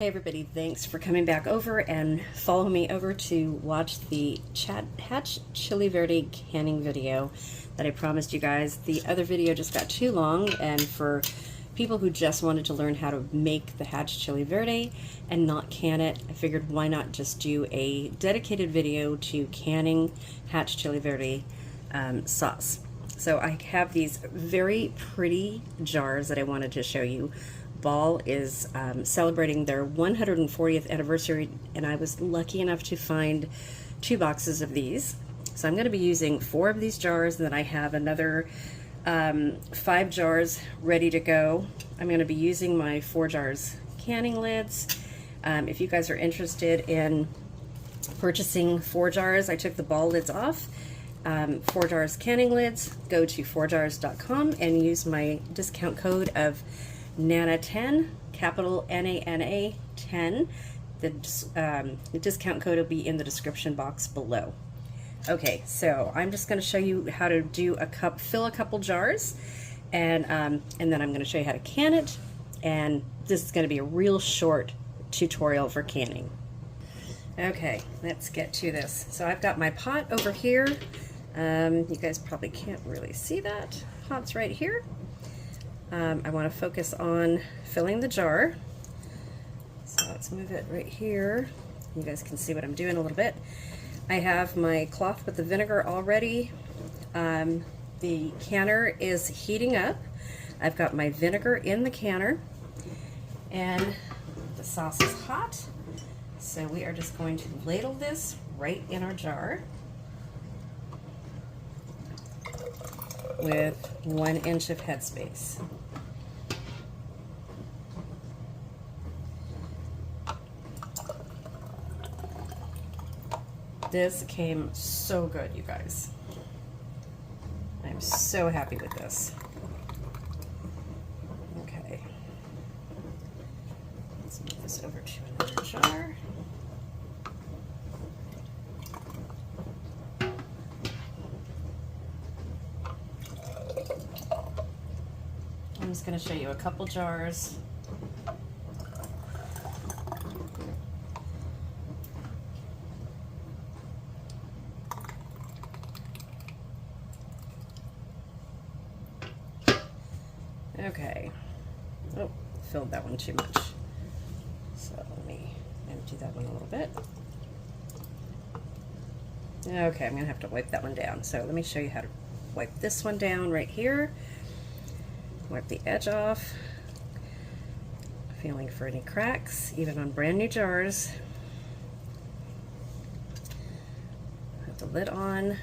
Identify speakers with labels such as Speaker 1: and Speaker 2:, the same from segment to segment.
Speaker 1: Hey everybody, thanks for coming back over and follow me over to watch the Hatch Chile Verde canning video that I promised you guys. The other video just got too long, and for people who just wanted to learn how to make the Hatch Chile Verde and not can it, I figured why not just do a dedicated video to canning Hatch Chile Verde sauce. So I have these very pretty jars that I wanted to show you. Ball is celebrating their 140th anniversary, and I was lucky enough to find 2 boxes of these. So I'm going to be using 4 of these jars, and then I have another 5 jars ready to go. I'm going to be using my 4 jars canning lids. If you guys are interested in purchasing 4 jars, I took the ball lids off. 4 jars canning lids, go to 4jars.com and use my discount code of NANA10, capital N-A-N-A 10. The discount code will be in the description box below. Okay, so I'm just going to show you how to do fill a couple jars, and then I'm going to show you how to can it, and this is going to be a real short tutorial for canning. Okay, let's get to this. So I've got my pot over here. You guys probably can't really see that. Pot's right here. I want to focus on filling the jar. So let's move it right here. You guys can see what I'm doing a little bit. I have my cloth with the vinegar already. The canner is heating up. I've got my vinegar in the canner, and the sauce is hot. So we are just going to ladle this right in our jar with 1 inch of headspace. This came so good, you guys. I'm so happy with this. Okay. Let's move this over to another jar. I'm just going to show you a couple jars. Okay. Oh, filled that one too much. So let me empty that one a little bit. Okay, I'm going to have to wipe that one down. So let me show you how to wipe this one down right here. Wipe the edge off. Feeling for any cracks, even on brand new jars. Put the lid on.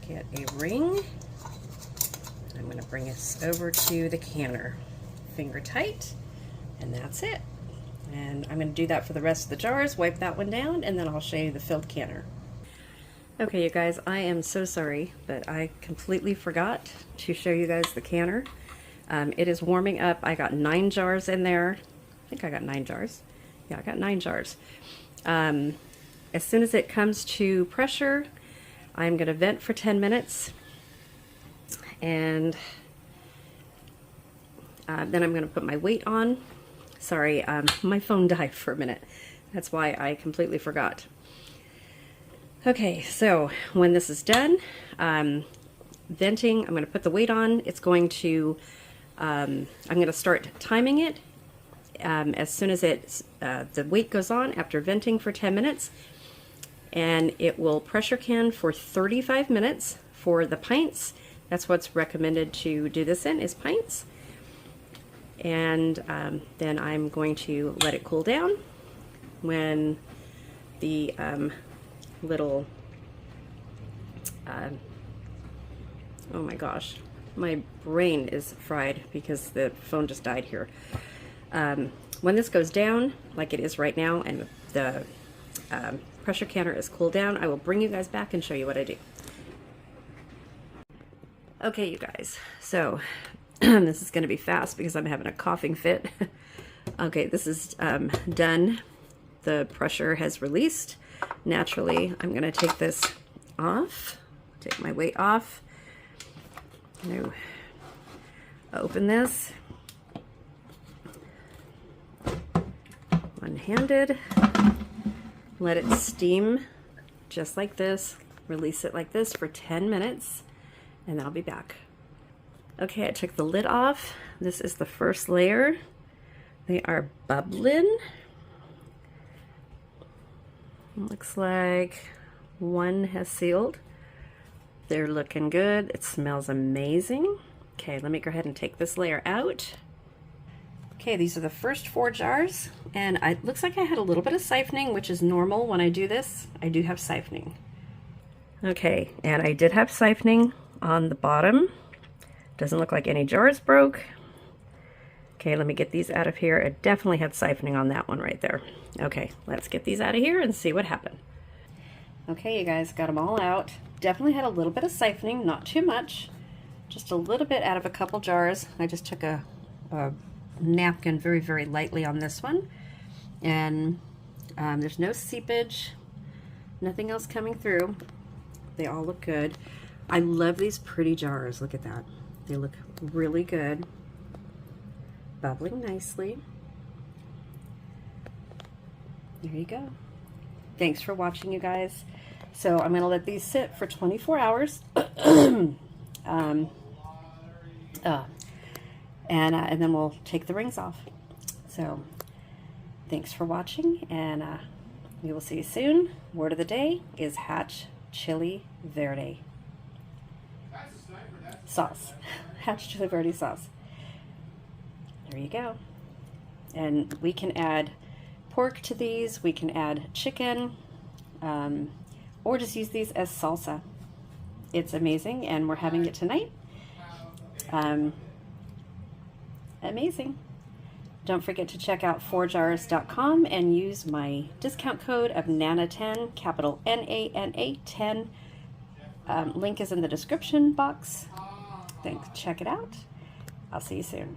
Speaker 1: Get a ring. I'm going to bring this over to the canner. Finger tight, and that's it. And I'm going to do that for the rest of the jars, wipe that one down, and then I'll show you the filled canner. Okay, you guys, I am so sorry, but I completely forgot to show you guys the canner. It is warming up. I got 9 jars in there. I think I got 9 jars. Yeah, I got 9 jars. As soon as it comes to pressure, I'm going to vent for 10 minutes. And then I'm going to put my weight on. Sorry, my phone died for a minute. That's why I completely forgot. Okay, so when this is done, venting, I'm going to put the weight on. It's going to, I'm going to start timing it as soon as the weight goes on after venting for 10 minutes. And it will pressure can for 35 minutes for the pints. That's what's recommended to do this in, is pints. And then I'm going to let it cool down. When the little, oh my gosh, my brain is fried because the phone just died here. When this goes down, like it is right now, and the pressure canner is cooled down, I will bring you guys back and show you what I do. Okay, you guys, so this is going to be fast because I'm having a coughing fit. Okay, this is done. The pressure has released. Naturally, I'm going to take this off, take my weight off. I'm going to open this. one-handed. Let it steam just like this. Release it like this for 10 minutes, and then I'll be back. Okay, I took the lid off. This is the first layer. They are bubbling. Looks like one has sealed. They're looking good. It smells amazing. Okay, let me go ahead and take this layer out. Okay, these are the first 4 jars, and it looks like I had a little bit of siphoning, which is normal when I do this. I do have siphoning. Okay, and I did have siphoning on the bottom. Doesn't look like any jars broke. Okay, let me get these out of here. It definitely had siphoning on that one right there. Okay, let's get these out of here and see what happened. Okay, you guys, got them all out. Definitely had a little bit of siphoning, not too much. Just a little bit out of a couple jars. I just took a napkin very, very lightly on this one. And there's no seepage, nothing else coming through. They all look good. I love these pretty jars. Look at that. They look really good. Bubbling nicely. There you go. Thanks for watching, you guys. So I'm going to let these sit for 24 hours. And then we'll take the rings off. So thanks for watching, and we will see you soon. Word of the day is Hatch Chile Verde sauce. Hatch Chile Verde sauce. There you go. And we can add pork to these. We can add chicken, or just use these as salsa. It's amazing, and we're having it tonight. Amazing. Don't forget to check out 4jars.com and use my discount code of NANA10, capital N-A-N-A 10. Link is in the description box. Thanks. Check it out. I'll see you soon.